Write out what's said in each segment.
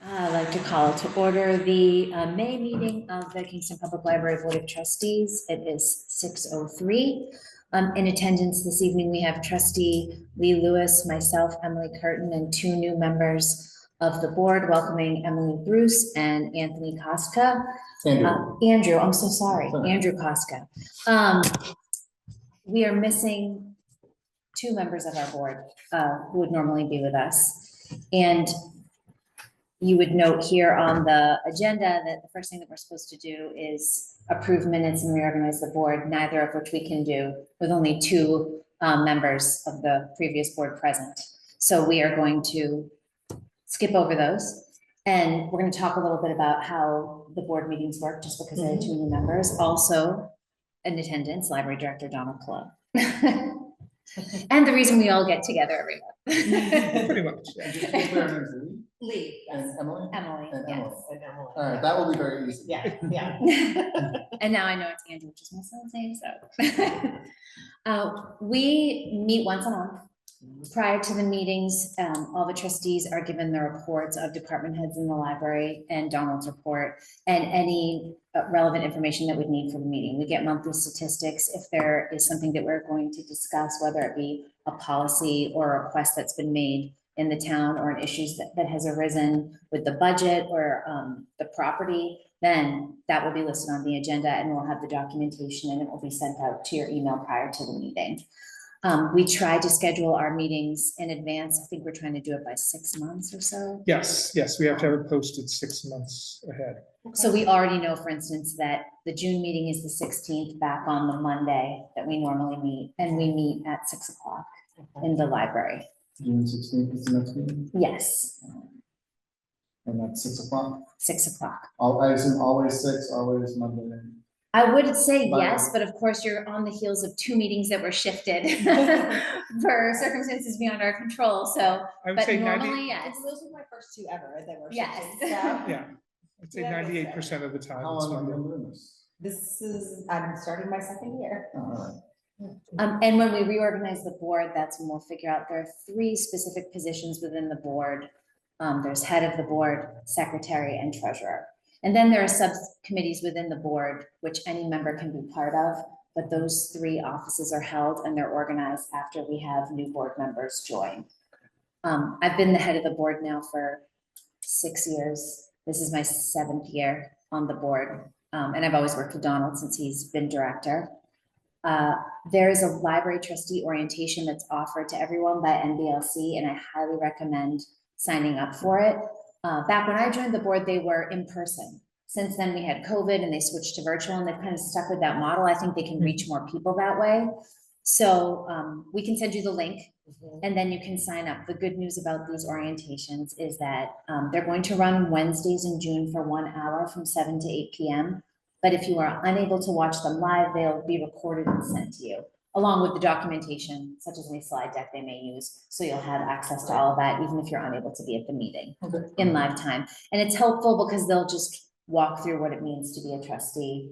I'd like to call to order the May meeting of the Kingston Public Library Board of Trustees. It is 6:03. In attendance this evening, we have Trustee Lee Lewis, myself, Emily Curtin, and two new members of the board, welcoming Emily Bruce and Anthony Koska. Andrew, I'm so sorry, Andrew Koska. We are missing two members of our board who would normally be with us. And you would note here on the agenda that the first thing that we're supposed to do is approve minutes and reorganize the board, neither of which we can do with only two members of the previous board present. So we are going to skip over those. And we're going to talk a little bit about how the board meetings work, just because there are two new members. Also in attendance, Library Director Donald Club. And the reason we all get together every month. Pretty much. Yeah. Lee. And Emily? Emily, And yes. Emily. All right, that will be very easy. Yeah. And now I know it's Andrew, which is my son's name, so. We meet once a month. Prior to the meetings, all the trustees are given the reports of department heads in the library and Donald's report and any relevant information that we need for the meeting. We get monthly statistics. If there is something that we're going to discuss, whether it be a policy or a request that's been made in the town or an issues that has arisen with the budget or the property, then that will be listed on the agenda and we'll have the documentation and it will be sent out to your email prior to the meeting. We try to schedule our meetings in advance. I think we're trying to do it by 6 months or so. Yes, we have to have it posted 6 months ahead. So we already know, for instance, that the June meeting is the 16th, back on the Monday that we normally meet, and we meet at 6 o'clock in the library. June 16th is the next meeting, Yes, and that's 6 o'clock. 6 o'clock. I assume always 6, always Monday. I would say But- yes, but of course you're on the heels of two meetings that were shifted for circumstances beyond our control. So, I would but say normally, yes. Those were my first two ever that were Yes. shifted, so. Yeah, I'd say Yeah, 98% of the time. How it's long have you Monday. been doing this? This is, I'm starting my second year. Oh, all And when we reorganize the board, that's when we'll figure out there are three specific positions within the board. There's head of the board, secretary, and treasurer. And then there are subcommittees within the board, which any member can be part of, but those three offices are held and they're organized after we have new board members join. I've been the head of the board now for 6 years. This is my 7th year on the board. And I've always worked with Donald since he's been director. There is a library trustee orientation that's offered to everyone by NBLC, and I highly recommend signing up for it. Back when I joined the board, they were in person. Since then, we had COVID and they switched to virtual, and they've kind of stuck with that model. I think they can reach more people that way. So we can send you the link and then you can sign up. The good news about these orientations is that they're going to run Wednesdays in June for 1 hour from 7 to 8 p.m. But if you are unable to watch them live, they'll be recorded and sent to you, along with the documentation, such as any slide deck they may use. So you'll have access to all of that, even if you're unable to be at the meeting Okay. in live time. And it's helpful because they'll just walk through what it means to be a trustee.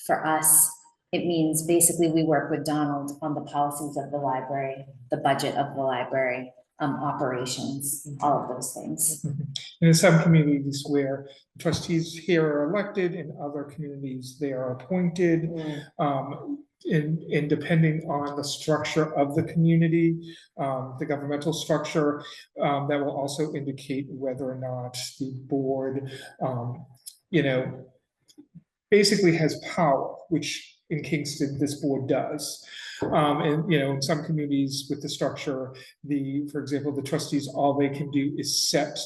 For us, it means basically we work with Donald on the policies of the library, the budget of the library, operations, all of those things. And in some communities where trustees here are elected, in other communities they are appointed. In depending on the structure of the community, the governmental structure, that will also indicate whether or not the board, basically has power, which in Kingston, this board does. And, in some communities with the structure, for example, the trustees, all they can do is set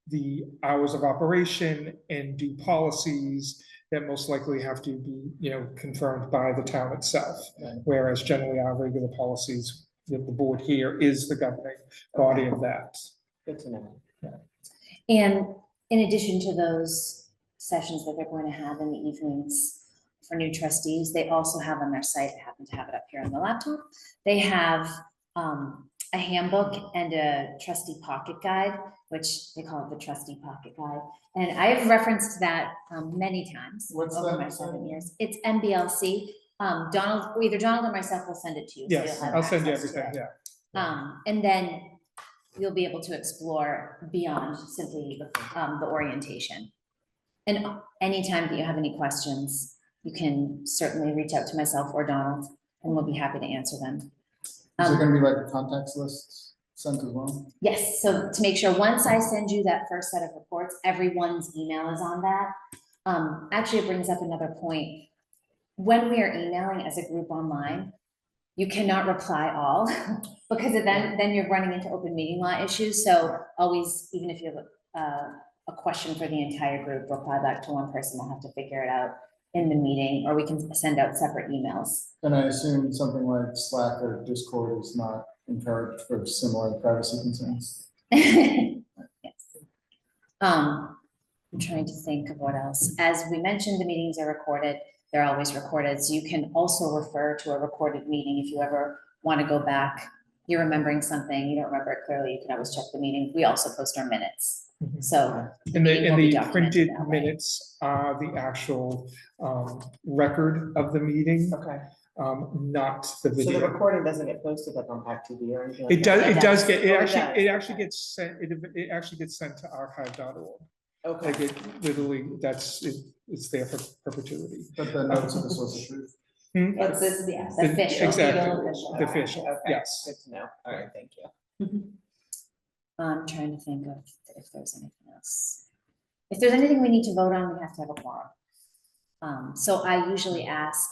the hours of operation and do policies that most likely have to be, confirmed by the town itself. Right. Whereas generally our regular policies, the board here is the governing body of that. Good to know. And in addition to those sessions that they're going to have in the evenings for new trustees, they also have on their site, I happen to have it up here on the laptop, they have a handbook and a trustee pocket guide, which they call it the trustee pocket guide. And I've referenced that many times What's over that? my 7 years. It's NBLC. Either Donald or myself will send it to you. so Yes, you'll have I'll send you access to everything, it. yeah. And then you'll be able to explore beyond simply the orientation. And anytime that you have any questions, you can certainly reach out to myself or Donald, and we'll be happy to answer them. Is there gonna be like a contacts list sent as well? Yes, so to make sure, once I send you that first set of reports, everyone's email is on that. Actually, it brings up another point. When we are emailing as a group online, you cannot reply all, because then you're running into open meeting law issues. So always, even if you have a question for the entire group, reply back to one person. We'll have to figure it out in the meeting, or we can send out separate emails. And I assume something like Slack or Discord is not encouraged for similar privacy concerns. Yes. I'm trying to think of what else. As we mentioned, the meetings are recorded. They're always recorded. So you can also refer to a recorded meeting if you ever want to go back. You're remembering something, you don't remember it clearly, you can always check the meeting. We also post our minutes. Mhm. So And meeting will be the documented printed that way. minutes are the actual record of the meeting, Okay, not the so the video. recording doesn't get posted like on Pack TV or anything? It does, It it does does. get, Oh, it does, it actually okay. gets sent, it actually gets sent to archive.org. Okay, Like it literally, it's there for perpetuity. But the notes of the source of truth. Hmm? that's this, yeah. The official. Exactly, Official. the official, Okay, yes. good to know, all right, thank you. I'm trying to think of if there's anything else. If there's anything we need to vote on, we have to have a quorum. So I usually ask,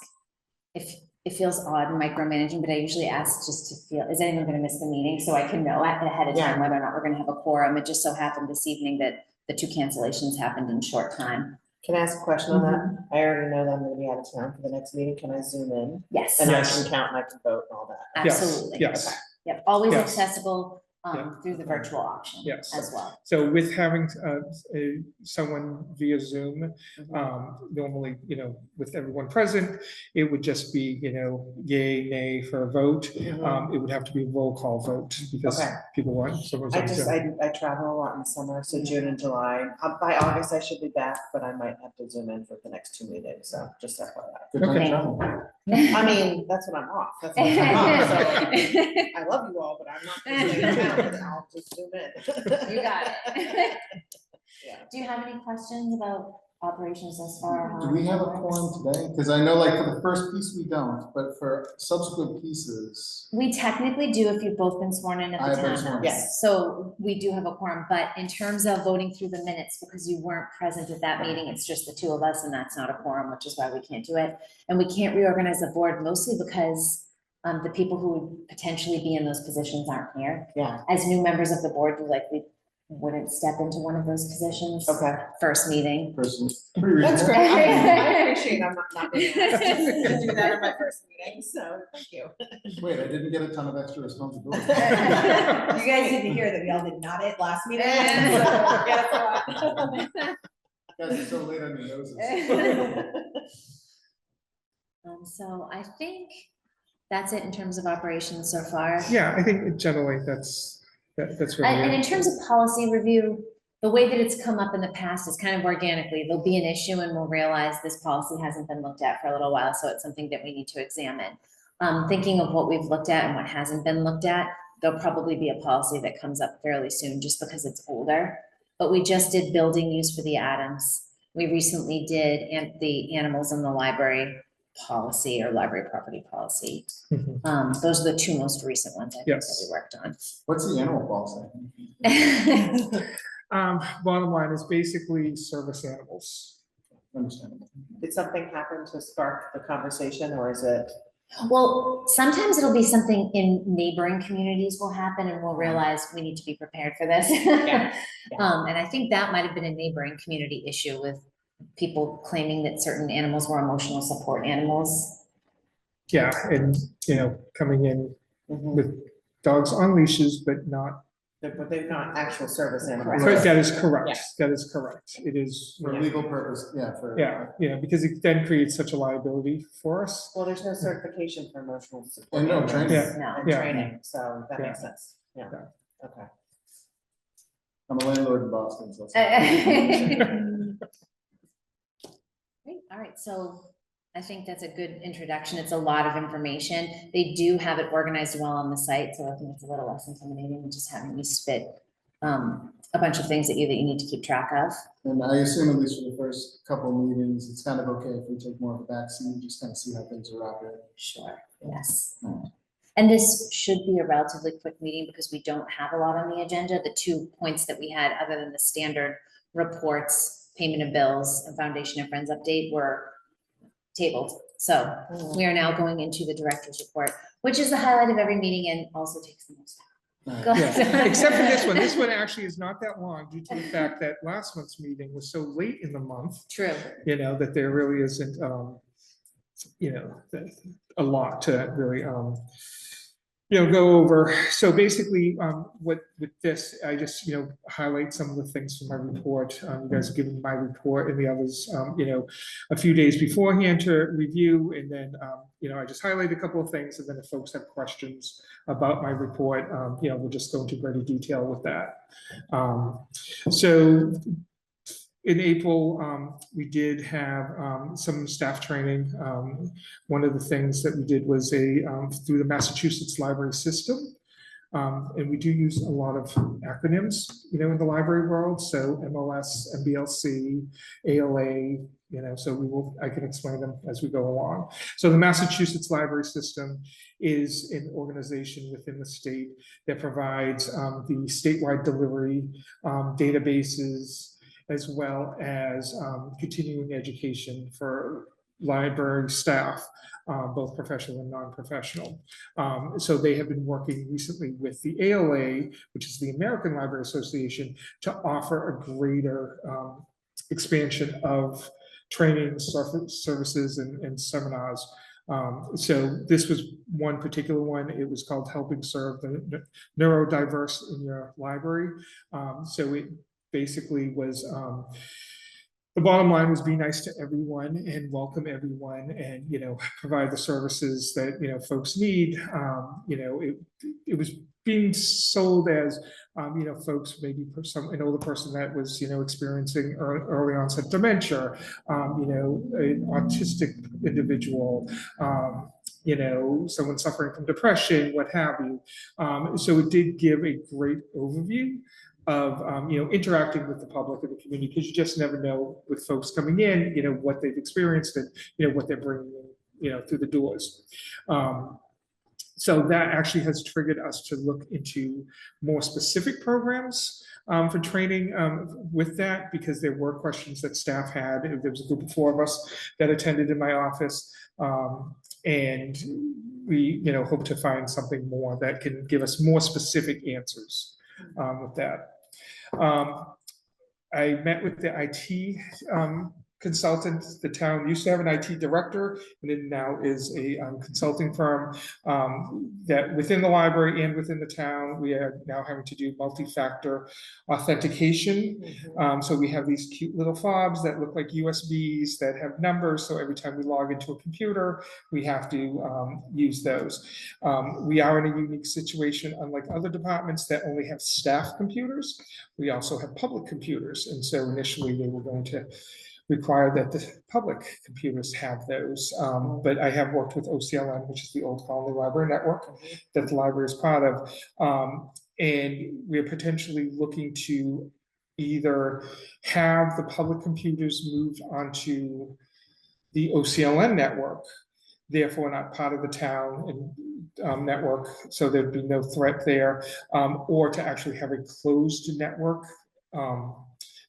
if it feels odd micromanaging, but I usually ask just to feel, is anyone gonna miss the meeting? So I can know ahead of time Yeah. whether or not we're gonna have a quorum. It just so happened this evening that the 2 cancellations happened in short time. Can I ask a question on that? I already know that I'm gonna be out of town for the next meeting, can I zoom in? Yes, And I Yes. can count and I can vote and all that? Yes, absolutely. yes. Okay. Yep, always Yes. accessible Yeah. through the virtual option Yes. as well. So with having someone via Zoom, Mhm. normally, with everyone present, it would just be, yay, nay for a vote. Mhm. It would have to be a roll call vote because Okay. people want, someone's I on just, Zoom. I travel a lot in the summer, so June and July, by August I should be back, but I might have to zoom in for the next 2 meetings, so just FYI. Good time to Okay. travel. I mean, that's when I'm off, that's when I'm off, so I love you all, but I'm not gonna stay around, but I'll just zoom in. You got it. Yeah. Do you have any questions about operations thus far? Do we have a quorum today? Because I know like for the first piece we don't, but for subsequent pieces, We technically do if you've both been sworn in at I the have been sworn in. townhouse. So we do have a quorum, but in terms of voting through the minutes, because you weren't present at that meeting, it's just the 2 of us and that's not a quorum, which is why we can't do it. And we can't reorganize the board mostly because the people who would potentially be in those positions aren't here. Yeah, As new members of the board, we likely wouldn't step into one of those positions. okay. First meeting. person, pretty That's reasonable. great, I appreciate I'm not being asked to do that in my first meeting, so thank you. Wait, I didn't get a ton of extra responsibility. You guys didn't hear that we all did not it last meeting. Guess what? Guys, it's so late on your noses. So I think that's it in terms of operations so far. Yeah, I think generally that's And really in it. terms of policy review, the way that it's come up in the past is kind of organically, there'll be an issue and we'll realize this policy hasn't been looked at for a little while, so it's something that we need to examine. Thinking of what we've looked at and what hasn't been looked at, there'll probably be a policy that comes up fairly soon just because it's older. But we just did building use for the Adams. We recently did the animals in the library policy or library property policy. Mhm. Those are the 2 most recent ones I think that Yes. we worked on. What's the animal policy? Bottom line is basically service animals. Understandable. Did something happen to spark the conversation, or is it? Well, sometimes it'll be something in neighboring communities will happen and we'll realize we need to be prepared for this. Yeah. And I think that might have been a neighboring community issue with people claiming that certain animals were emotional support animals. Yeah, and, coming in with dogs on leashes, but not. But they're not actual service animals. Correct. That is correct. Yeah. That is correct. It is. For legal purpose, yeah, for. Yeah, because it then creates such a liability for us. Well, there's no certification for emotional support. And no animals training. Yeah. No. And Yeah. training, so that Yeah. makes sense, yeah, Yeah. okay. I'm a landlord in Boston, so. Great, all right, so I think that's a good introduction. It's a lot of information. They do have it organized well on the site, so I think it's a little less intimidating than just having me spit a bunch of things at you that you need to keep track of. And I assume at least for the first couple of meetings, it's kind of okay if we take more of a backseat and just kind of see how things are operating. Sure, yes. And this should be a relatively quick meeting because we don't have a lot on the agenda. The 2 points that we had, other than the standard reports, payment of bills, and Foundation and Friends update, were tabled. So we are now going into the director's report, which is the highlight of every meeting and also takes the most time. Go Yeah, ahead. except for this one. This one actually is not that long due to the fact that last month's meeting was so late in the month, True. that there really isn't, a lot to really, go over. So basically, with this, I just, highlight some of the things from my report. You guys have given my report and the others, a few days beforehand to review. And then, I just highlight a couple of things. And then if folks have questions about my report, we'll just go into greater detail with that. So in April, we did have some staff training. One of the things that we did was through the Massachusetts library system. And we do use a lot of acronyms, in the library world. So MLS, MBLC, ALA, so I can explain them as we go along. So the Massachusetts library system is an organization within the state that provides the statewide delivery databases, as well as continuing education for library staff, both professional and non-professional. So they have been working recently with the ALA, which is the American Library Association, to offer a greater expansion of training services and seminars. So this was one particular one. It was called Helping Serve the Neurodiverse in Your Library. So it basically was the bottom line was be nice to everyone and welcome everyone and provide the services that folks need. It was being sold as folks, maybe an older person that was experiencing early onset dementia, an autistic individual, someone suffering from depression, what have you. So it did give a great overview of interacting with the public and the community, because you just never know with folks coming in, what they've experienced and what they're bringing in, through the doors. So that actually has triggered us to look into more specific programs for training with that, because there were questions that staff had. There was a group of 4 of us that attended in my office, and we hope to find something more that can give us more specific answers with that. I met with the IT consultant. The town used to have an IT director, and it now is a consulting firm that within the library and within the town, we are now having to do multi-factor authentication. So we have these cute little fobs that look like USBs that have numbers. So every time we log into a computer, we have to use those. We are in a unique situation, unlike other departments that only have staff computers. We also have public computers. And so initially they were going to require that the public computers have those. But I have worked with OCLN, which is the Old Colony Library Network that the library is part of. And we're potentially looking to either have the public computers moved onto the OCLN network, therefore not part of the town and network, so there'd be no threat there, or to actually have a closed network.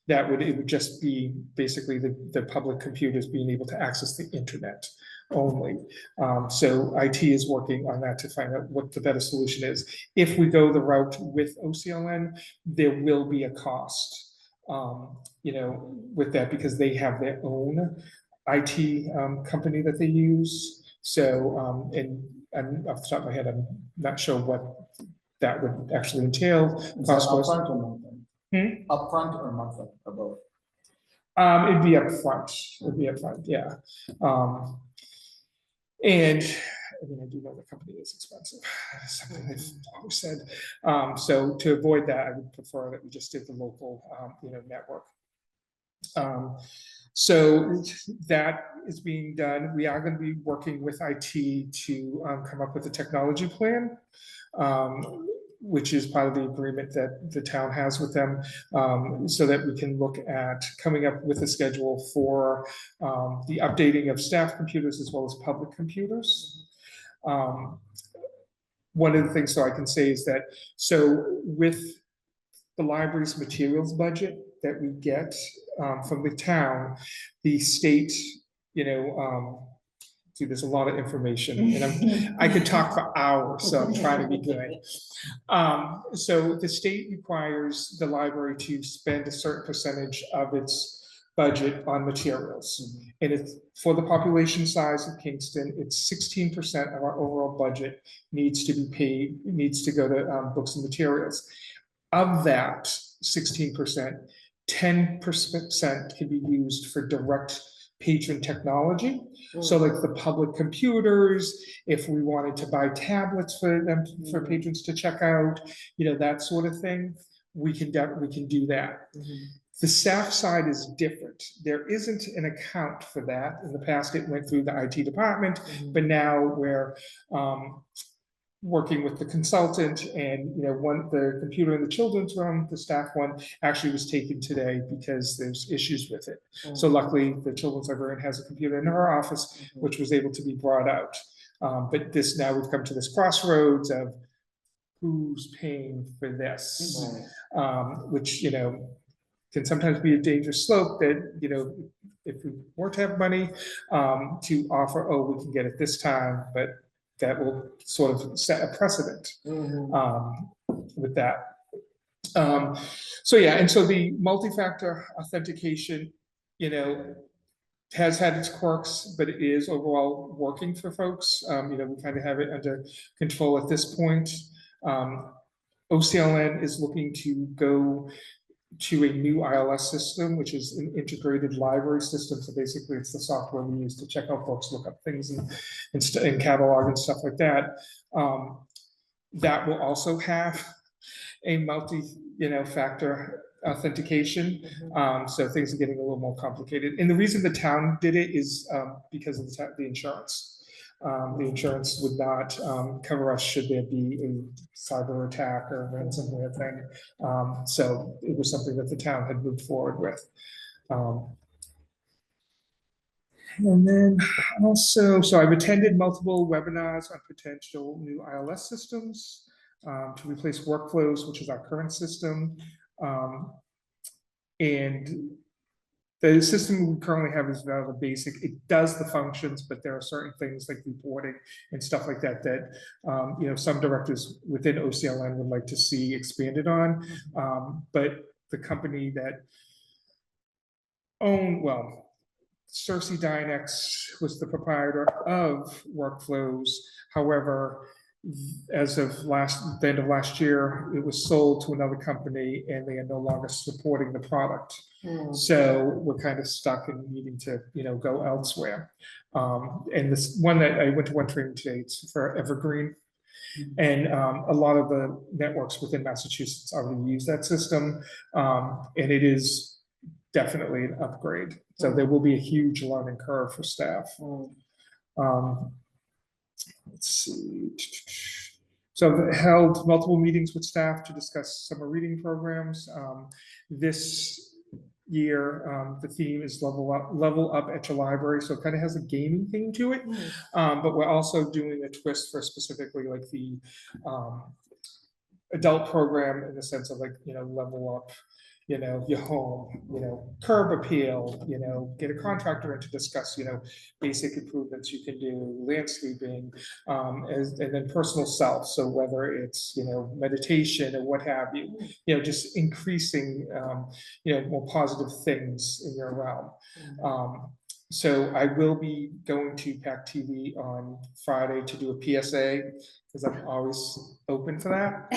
It would just be basically the public computers being able to access the internet only. So IT is working on that to find out what the better solution is. If we go the route with OCLN, there will be a cost, with that, because they have their own IT company that they use. So, and off the top of my head, I'm not sure what that would actually entail. Is that upfront or monthly? Upfront or monthly or both? It'd be upfront. It'd be upfront, yeah. And I do know the company is expensive. That's something I've always said. So to avoid that, I would prefer that we just did the local, network. So that is being done. We are going to be working with IT to come up with a technology plan, which is part of the agreement that the town has with them, so that we can look at coming up with a schedule for the updating of staff computers as well as public computers. One of the things so I can say is that, so with the library's materials budget that we get from the town, the state, see, there's a lot of information, and I could talk for hours, so I'm trying to be good. So the state requires the library to spend a certain percentage of its budget on materials. And it's for the population size of Kingston, it's 16% of our overall budget needs to be paid, needs to go to books and materials. Of that 16%, 10% can be used for direct patron technology. So like the public computers, if we wanted to buy tablets for them, for patrons to check out, that sort of thing, we can do that. The staff side is different. There isn't an account for that. In the past, it went through the IT department, but now we're working with the consultant, and the computer in the children's room, the staff one, actually was taken today because there's issues with it. So luckily, the children's librarian has a computer in her office, which was able to be brought out. But now we've come to this crossroads of who's paying for this, which can sometimes be a dangerous slope. That if we were to have money to offer, we can get it this time, but that will sort of set a precedent with that. So yeah, and so the multi-factor authentication, has had its quirks, but it is overall working for folks. We kind of have it under control at this point. OCLN is looking to go to a new ILS system, which is an integrated library system. So basically it's the software we use to check out books, look up things and catalog and stuff like that. That will also have a multi-factor authentication. So things are getting a little more complicated. And the reason the town did it is because of the insurance. The insurance would not cover us should there be a cyber attack or ransomware thing. So it was something that the town had moved forward with. And then also, so I've attended multiple webinars on potential new ILS systems to replace workflows, which is our current system. And the system we currently have is rather basic. It does the functions, but there are certain things like reporting and stuff like that that some directors within OCLN would like to see expanded on. But the company that Cersei Dynex was the proprietor of Workflows. However, as of the end of last year, it was sold to another company and they are no longer supporting the product. So we're kind of stuck and needing to, go elsewhere. And this one that I went to one training today, it's for Evergreen. And a lot of the networks within Massachusetts already use that system. And it is definitely an upgrade. So there will be a huge learning curve for staff. Let's see. So I've held multiple meetings with staff to discuss summer reading programs. This year, the theme is level up at your library. So it kind of has a gaming theme to it. But we're also doing a twist for specifically like the adult program in the sense of level up, your home, curb appeal, get a contractor in to discuss, basic improvements you can do, landscaping, and then personal self. So whether it's, meditation or what have you, just increasing, more positive things in your realm. So I will be going to PAC TV on Friday to do a PSA because I'm always open for that.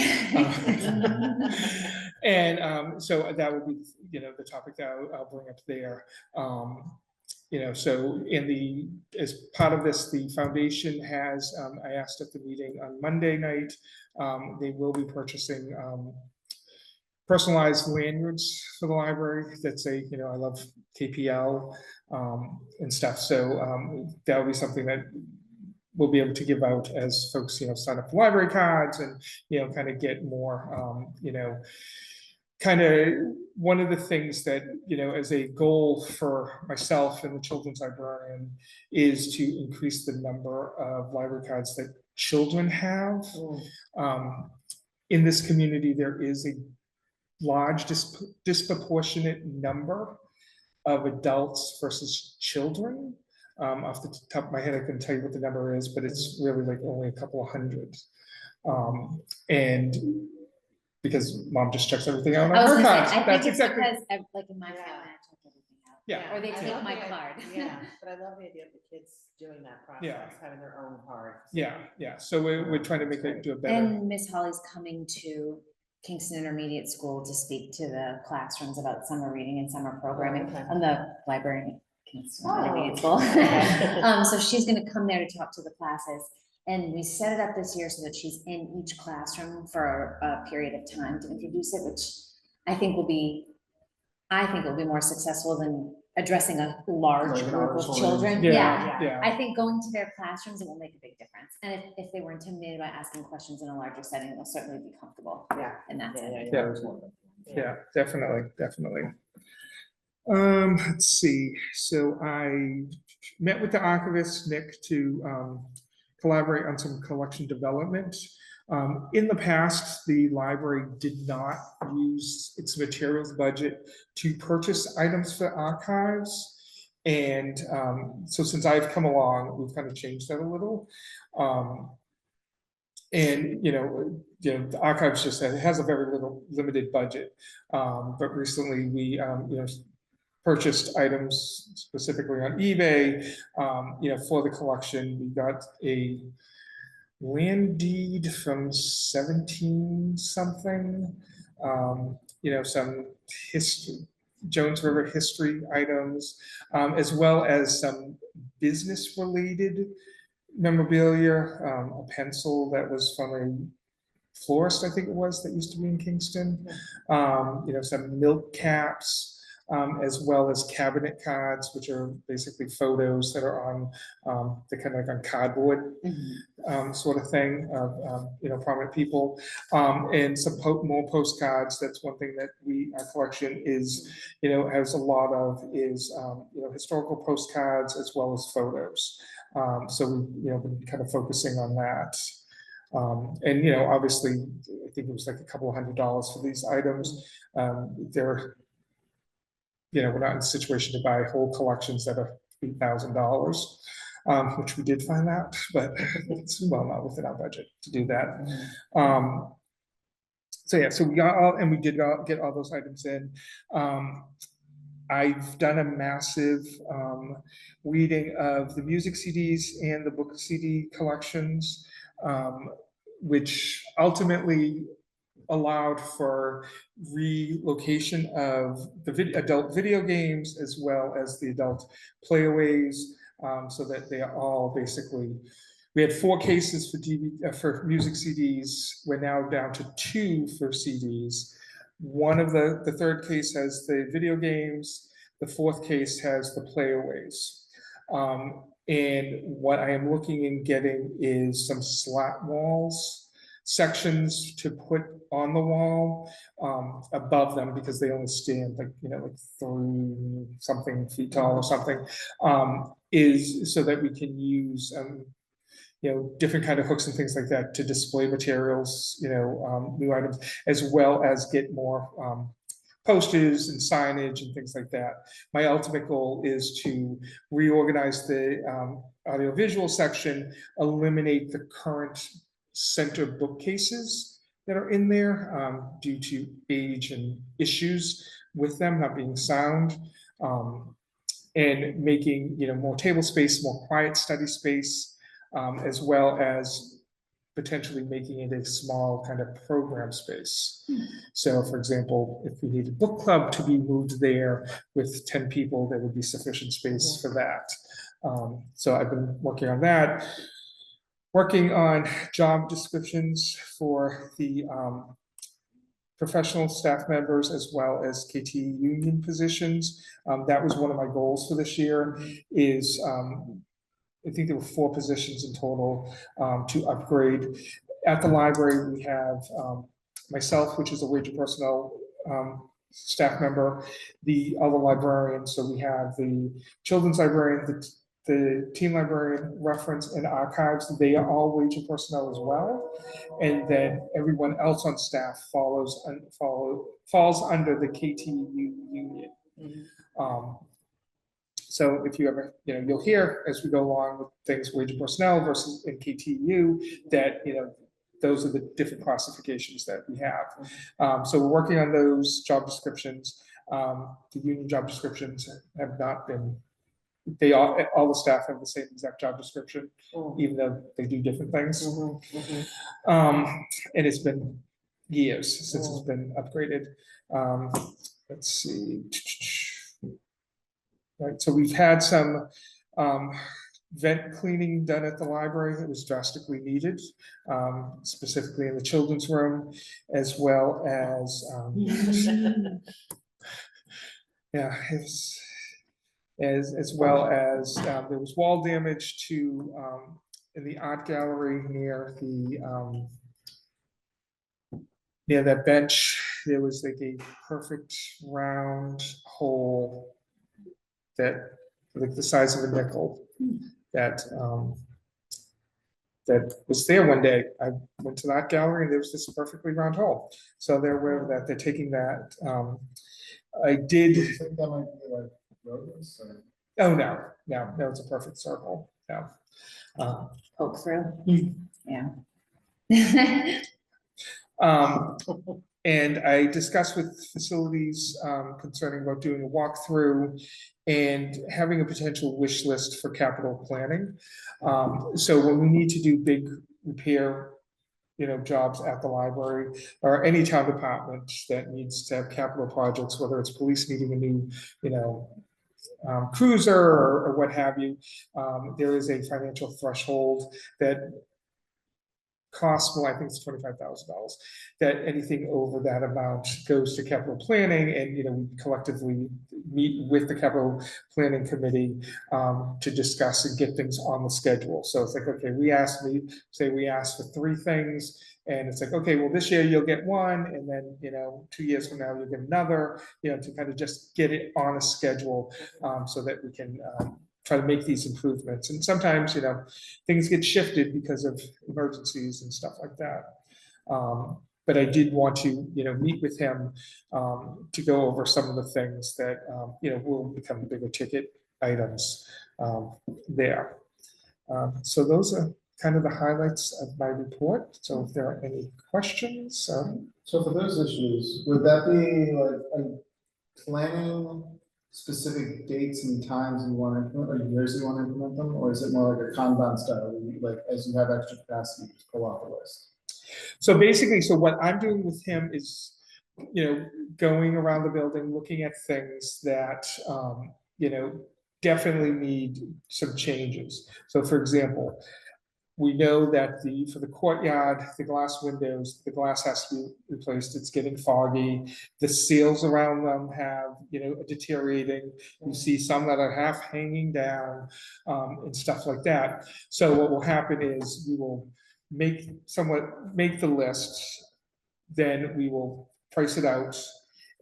And so that would be, the topic that I'll bring up there. So as part of this, the foundation has, I asked at the meeting on Monday night, they will be purchasing personalized lanyards for the library that say, I love KPL and stuff. So that'll be something that we'll be able to give out as folks, sign up for library cards and, kind of get more, kind of one of the things that, as a goal for myself and the children's librarian is to increase the number of library cards that children have. In this community, there is a large disproportionate number of adults versus children. Off the top of my head, I couldn't tell you what the number is, but it's really like only a couple of hundred. And because mom just checks everything out on I was her gonna cards. say, I That's think it's exactly. because, like in my family, I check everything out. Yeah. Or they I take love my the card. Yeah, but I love the idea of the kids doing that process, having their own cards. Yeah. So we're trying to make it do a better. And Miss Holly's coming to Kingston Intermediate School to speak to the classrooms about summer reading and summer programming Okay. on the library at Kingston Oh. Intermediate School. So she's gonna come there to talk to the classes. And we set it up this year so that she's in each classroom for a period of time to introduce it, which I think will be more successful than addressing a large Like an group of auditorium. children. Yeah. I think going to their classrooms, it will make a big difference. And if they were intimidated by asking questions in a larger setting, they'll certainly be comfortable Yeah. in that setting. Yeah, definitely. Let's see. So I met with the archivist, Nick, to collaborate on some collection development. In the past, the library did not use its materials budget to purchase items for archives. And so since I've come along, we've kind of changed that a little. And the archives just has a very limited budget. But recently we purchased items specifically on eBay, for the collection. We got a land deed from 17 something, some history, Jones River history items, as well as some business related memorabilia, a pencil that was from a florist, I think it was, that used to be in Kingston, some milk caps, as well as cabinet cards, which are basically photos that are on, they're kind of like on cardboard, sort of thing of, prominent people, and some more postcards. That's one thing that our collection is, has a lot of is, historical postcards as well as photos. So we've been kind of focusing on that. And obviously, I think it was like a couple of $100s for these items. We're not in a situation to buy whole collections that are $8,000, which we did find out, but it's not within our budget to do that. So we got all, and we did get all those items in. I've done a massive reading of the music CDs and the book CD collections, which ultimately allowed for relocation of the adult video games as well as the adult playaways, so that they are all basically, we had 4 cases for music CDs. We're now down to 2 for CDs. One of the third case has the video games. The 4th case has the playaways. And what I am looking in getting is some slat walls sections to put on the wall above them, because they only stand like 3 something feet tall or something, is so that we can use different kind of hooks and things like that to display materials, new items, as well as get more posters and signage and things like that. My ultimate goal is to reorganize the audiovisual section, eliminate the current center bookcases that are in there due to age and issues with them not being sound, and making more table space, more quiet study space, as well as potentially making it a small kind of program space. So for example, if we needed book club to be moved there with 10 people, there would be sufficient space for that. So I've been working on that. Working on job descriptions for the professional staff members as well as KT union positions. That was one of my goals for this year is, I think there were 4 positions in total to upgrade. At the library, we have myself, which is a wage and personnel staff member, the other librarians. So we have the children's librarian, the teen librarian, reference, and archives. They are all wage and personnel as well. And then everyone else on staff falls under the KTU union. So if you ever, you'll hear as we go along with things, wage and personnel versus in KTU, that, those are the different classifications that we have. So we're working on those job descriptions. The union job descriptions have not been, all the staff have the same exact job description, even though they do different things. And it's been years since it's been upgraded. Let's see. Right, so we've had some vent cleaning done at the library. It was drastically needed, specifically in the children's room, as well as as well as there was wall damage to in the art gallery near the near that bench. There was like a perfect round hole that, like the size of a nickel, that that was there one day. I went to that gallery and there was this perfectly round hole. So they're aware of that. They're taking that. I did. Do you think that might be like rodents or? Oh no, it's a perfect circle. No. Poke through. Yeah. And I discussed with facilities concerning about doing a walkthrough and having a potential wish list for capital planning. So when we need to do big repair, jobs at the library or any town department that needs to have capital projects, whether it's police needing a new, cruiser or what have you, there is a financial threshold that costs, well, I think it's $25,000, that anything over that amount goes to capital planning, and we collectively meet with the capital planning committee to discuss and get things on the schedule. So it's like, okay, we asked for 3 things, and it's like, okay, well, this year you'll get 1, and then 2 years from now you'll get another, to kind of just get it on a schedule so that we can try to make these improvements. And sometimes, things get shifted because of emergencies and stuff like that. But I did want to, meet with him to go over some of the things that, will become bigger ticket items there. So those are kind of the highlights of my report. So if there are any questions. So for those issues, would that be like planning specific dates and times you want to implement, or years you want to implement them, or is it more like a Kanban style, like as you have extra capacity, you just pull off the list? So basically, what I'm doing with him is, going around the building, looking at things that, definitely need some changes. So for example, we know that for the courtyard, the glass windows, the glass has to be replaced. It's getting foggy. The seals around them have, deteriorating. You see some that are half hanging down and stuff like that. So what will happen is we will make the list, then we will price it out,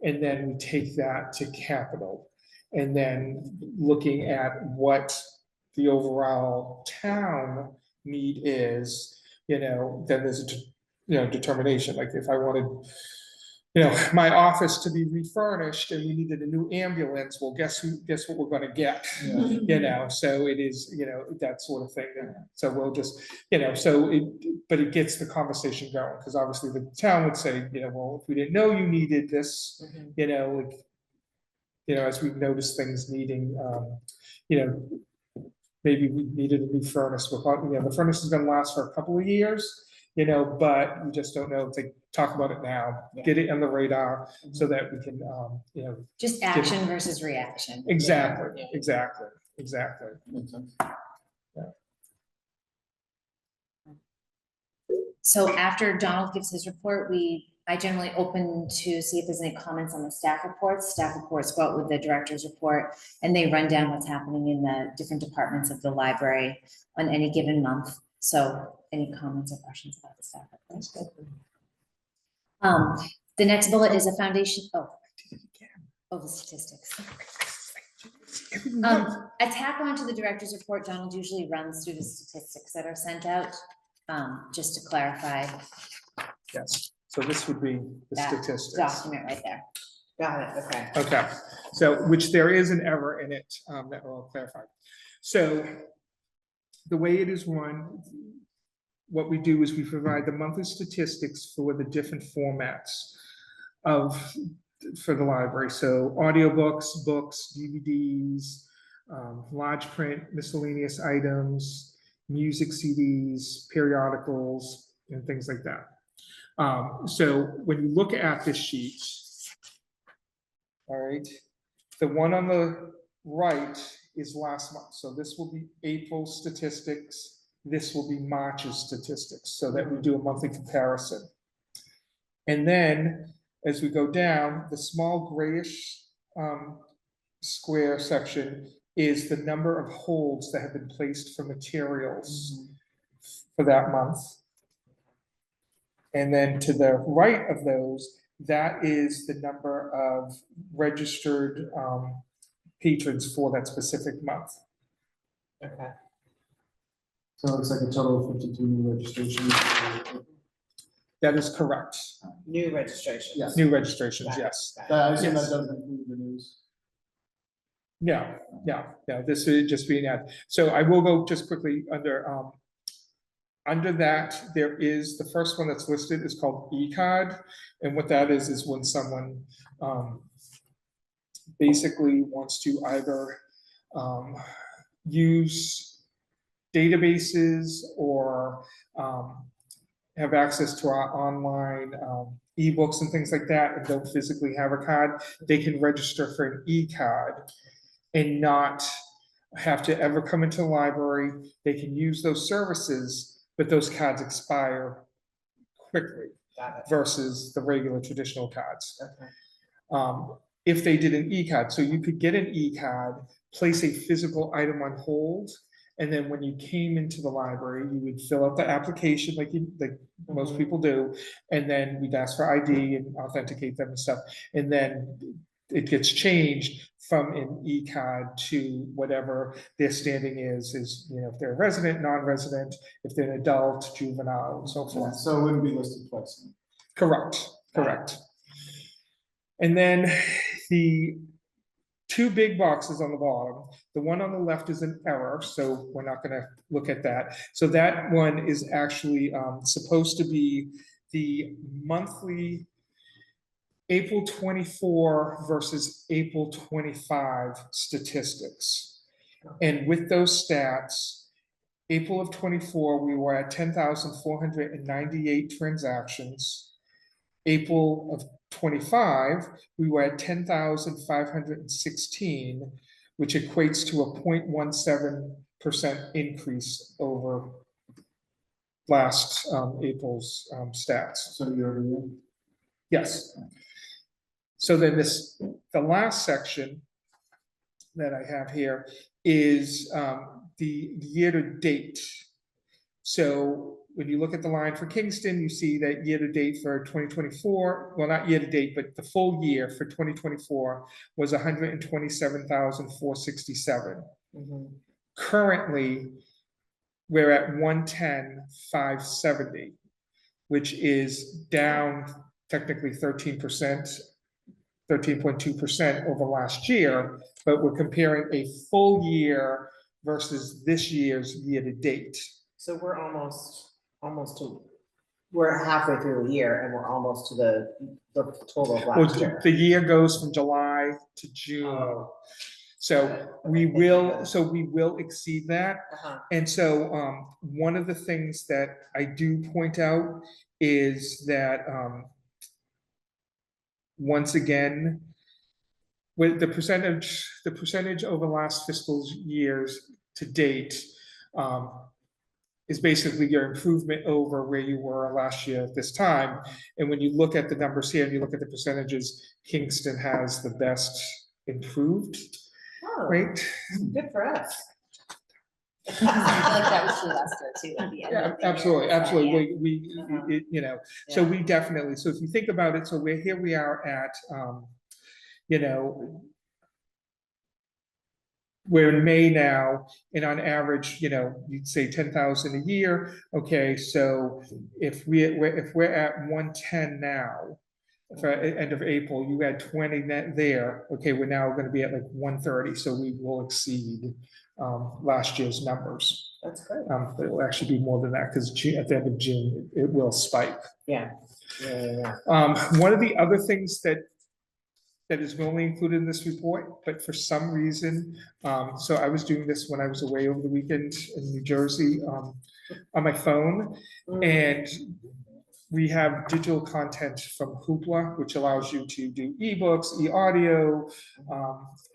and then we take that to capital. And then looking at what the overall town need is, then there's a determination. Like if I wanted my office to be refurnished and we needed a new ambulance, well, guess what we're going to get. So it is that sort of thing. So we'll just but it gets the conversation going, because obviously the town would say, well, if we didn't know you needed this, as we've noticed things needing maybe we needed a new furnace. The furnace is going to last for a couple of years, but we just don't know. To talk about it now, get it on the radar so that we can, just action versus reaction. Exactly. Makes sense. So after Donald gives his report, we I generally open to see if there's any comments on the staff reports. Staff reports go out with the director's report, and they run down what's happening in the different departments of the library on any given month. So any comments or questions about the staff reports? The next bullet is a foundation, the statistics. A tack on to the director's report, Donald usually runs through the statistics that are sent out, just to clarify Yes, so this would be the that statistics. document right there. Got it, okay. Okay, so which there is an error in it that will clarify. So the way it is run, what we do is we provide the monthly statistics for the different formats for the library. So audiobooks, books, DVDs, large print, miscellaneous items, music CDs, periodicals, and things like that. So when you look at this sheet, all right, the one on the right is last month. So this will be April statistics. This will be March's statistics, so that we do a monthly comparison. And then as we go down, the small grayish square section is the number of holds that have been placed for materials for that month. And then to the right of those, that is the number of registered patrons for that specific month. Okay. So it's like a total of 52 new registrations. That is correct. New registration. Yes. New registrations, Got it, yes. got it. I assume Yes. that doesn't include the news. No, this is just being added. So I will go just quickly under that, there is, the first one that's listed is called E-Card. And what that is when someone basically wants to either use databases or have access to our online ebooks and things like that and don't physically have a card, they can register for an E-Card and not have to ever come into the library. They can use those services, but those cards expire quickly Got it. versus the regular traditional cards. Okay. If they did an E-Card, so you could get an E-Card, place a physical item on hold, and then when you came into the library, you would fill out the application like most people do, and then we'd ask for ID and authenticate them and stuff, and then it gets changed from an E-Card to whatever their standing is, if they're a resident, non-resident, if they're an adult, juvenile, and so Yeah, forth. so it wouldn't be listed twice. Correct. And then the two big boxes on the bottom, the one on the left is an error, so we're not going to look at that. So that one is actually supposed to be the monthly April 24 versus April 25 statistics. And with those stats, April of 24, we were at 10,498 transactions. April of 25, we were at 10,516, which equates to a 0.17% increase over last April's stats. So year-over-year. Yes. So then the last section that I have here is the year to date. So when you look at the line for Kingston, you see that year to date for 2024, well, not year to date, but the full year for 2024 was 127,467. Currently, we're at 110,570, which is down technically 13%, 13.2% over last year, but we're comparing a full year versus this year's year to date. So we're we're halfway through the year and we're almost to the total of Well, last year. the year goes from July to June. Oh. So we will exceed that. And so one of the things that I do point out is that once again, with the percentage over last fiscal years to date is basically your improvement over where you were last year at this time. And when you look at the numbers here and you look at the percentages, Kingston has the best improved Oh, rate. good for us. I feel like that was true last year too, at the end Yeah, of the year, absolutely, so, yeah. absolutely. Uh-huh. You know, so Yeah. we definitely, so if you think about it, so we are at, you know, we're in May now, and on average, you know, you'd say 10,000 a year. Okay, so if we're at 110 now, for end of April, you had 20 net there. Okay, we're now going to be at like 130, so we will exceed last year's numbers. That's great. It will actually be more than that because at the end of June, it will spike. Yeah. Yeah. One of the other things that is normally included in this report, but for some reason, so I was doing this when I was away over the weekend in New Jersey on my phone, and we have digital content from Hoopla, which allows you to do ebooks, e-audio,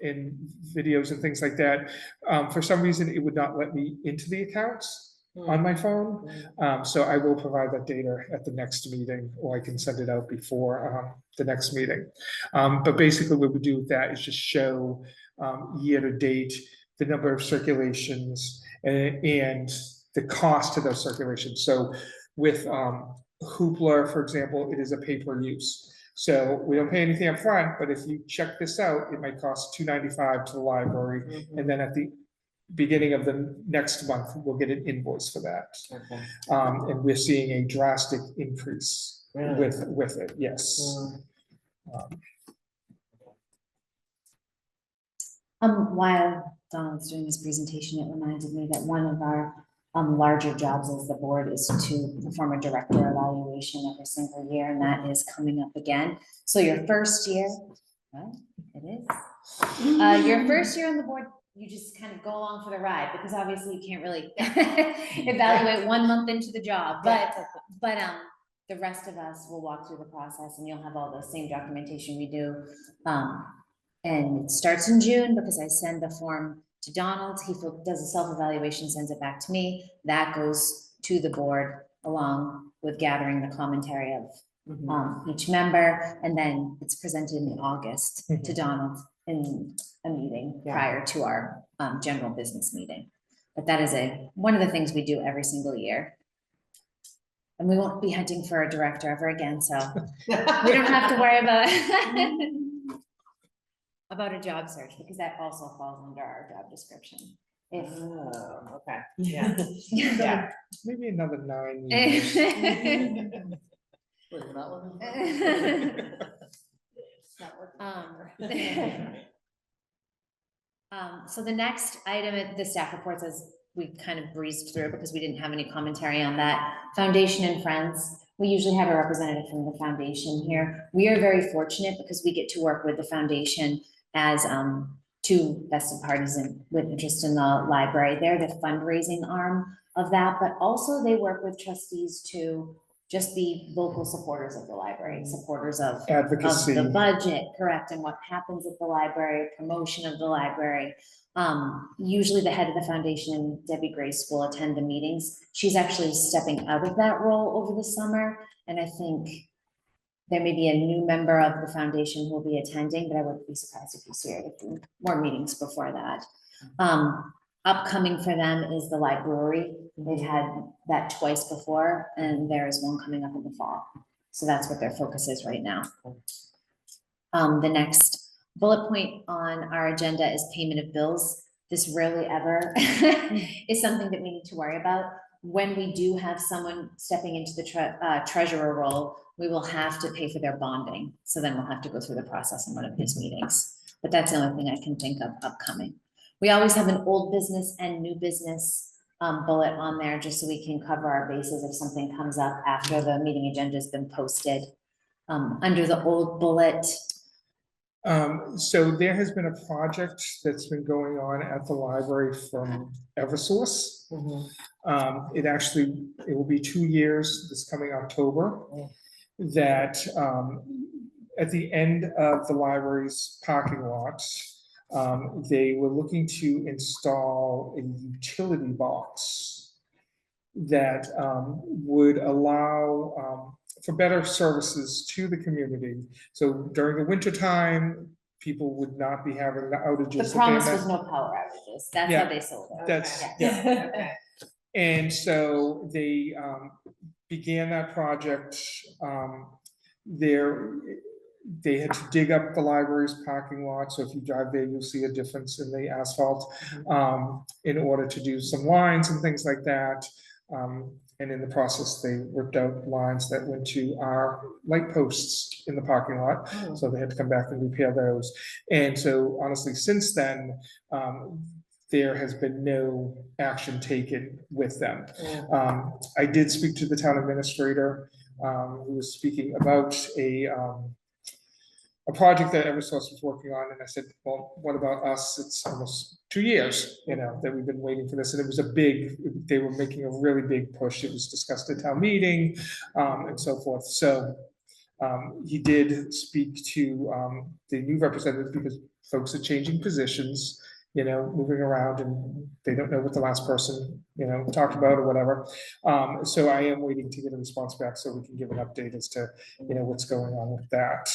and videos and things like that. For some reason, it would not let me into the accounts on my phone. So I will provide that data at the next meeting, or I can send it out before the next meeting. But basically what we do with that is just show year to date, the number of circulations and the cost of those circulations. So with Hoopla, for example, it is a pay-per-use. So we don't pay anything up front, but if you check this out, it might cost $2.95 to the library. And then at the beginning of the next month, we'll get an invoice for that. Okay. And we're seeing a drastic increase Really? with it, yes. While Donald's doing this presentation, it reminded me that one of our larger jobs as the board is to perform a director evaluation every single year, and that is coming up again. So your first year, well, it is. Your first year on the board, you just kind of go along for the ride, because obviously you can't really evaluate 1 month into the job, but the rest of us will walk through the process, and you'll have all the same documentation we do. And it starts in June because I send the form to Donald. He does a self-evaluation, sends it back to me. That goes to the board along with gathering the commentary of each member. And then it's presented in August to Donald in a meeting prior to our general business meeting. But that is one of the things we do every single year. And we won't be hunting for a director ever again, so we don't have to worry about a job search, because that also falls under our job description. If okay. Yeah. Yeah. Maybe another 9 years. Wait, you're not looking? So the next item at the staff reports, as we kind of breezed through because we didn't have any commentary on that, Foundation and Friends. We usually have a representative from the foundation here. We are very fortunate because we get to work with the foundation as two vested parties with interest in the library. They're the fundraising arm of that, but also they work with trustees to just be vocal supporters of the library, supporters of Advocacy. the budget, correct, and what happens at the library, promotion of the library. Usually the head of the foundation, Debbie Grace, will attend the meetings. She's actually stepping out of that role over the summer, and I think there may be a new member of the foundation who will be attending, but I wouldn't be surprised if you see her at more meetings before that. Upcoming for them is the library. They've had that twice before, and there is one coming up in the fall. So that's what their focus is right now. The next bullet point on our agenda is payment of bills. This rarely ever is something that we need to worry about. When we do have someone stepping into the treasurer role, we will have to pay for their bonding. So then we'll have to go through the process in one of his meetings. But that's the only thing I can think of upcoming. We always have an old business and new business bullet on there, just so we can cover our bases if something comes up after the meeting agenda has been posted. Under the old bullet. So there has been a project that's been going on at the library from Eversource. It will be 2 years this coming October, that at the end of the library's parking lot, they were looking to install a utility box that would allow for better services to the community. So during the winter time, people would not be having the outages. The that they promise had. was no power outages. That's Yeah. how they sold it. That's, Okay. yeah. Okay. And so they began that project. There, they had to dig up the library's parking lot. So if you drive there, you'll see a difference in the asphalt in order to do some lines and things like that. And in the process, they ripped out lines that went to our light posts in the parking lot. Oh. So they had to come back and repair those. And so honestly, since then, there has been no action taken with them. Yeah. I did speak to the town administrator, who was speaking about a project that Eversource was working on, and I said, well, what about us? It's almost 2 years, that we've been waiting for this, and it was they were making a really big push. It was discussed at town meeting, and so forth. So he did speak to the new representative, because folks are changing positions, moving around, and they don't know what the last person, talked about or whatever. So I am waiting to get a response back so we can give an update as to, what's going on with that.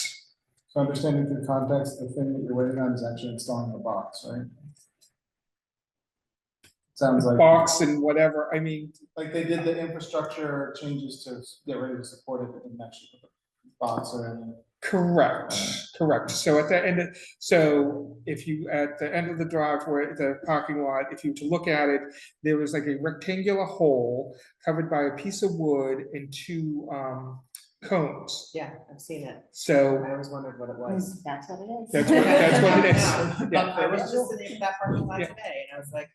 So understanding through context, the thing that you're waiting on is actually installing the box, right? Sounds like. Box and whatever, I mean, Like they did the infrastructure changes to get ready to support it, but didn't actually put the box or anything. correct. So at the end, so if you, at the end of the driveway, the parking lot, if you were to look at it, there was like a rectangular hole covered by a piece of wood and two cones. Yeah, I've seen it. So I always wondered what it was. That's what it is. that's what it is. Yeah. Yeah. I was just in that parking lot Yeah. today, and I was like,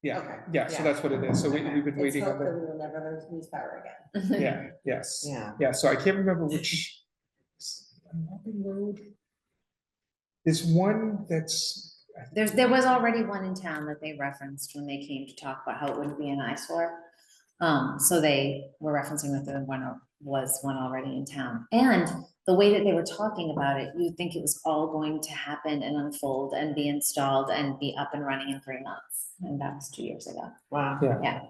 Yeah, okay. yeah, so Yeah. that's what it is. So Okay. we've been Let's waiting on hope that the, we will never lose power again. yeah, yes. Yeah. So I can't remember which. Mountain Road. There's one that's, There was already one in town that they referenced when they came to talk about how it wouldn't be an eyesore. So they were referencing that there was one already in town. And the way that they were talking about it, you'd think it was all going to happen and unfold and be installed and be up and running in 3 months. And that was 2 years ago. Wow. yeah.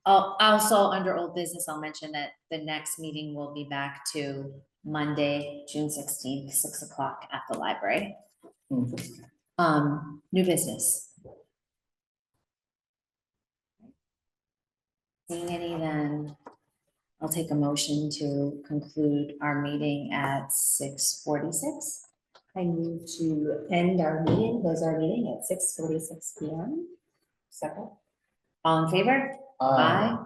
Also under old business, I'll mention that the next meeting will be back to Monday, June 16th, 6 o'clock at the library. New business. Seeing any, then I'll take a motion to conclude our meeting at 6:46. I move to end our meeting, close our meeting at 6:46 PM. Second. All in favor? Aye.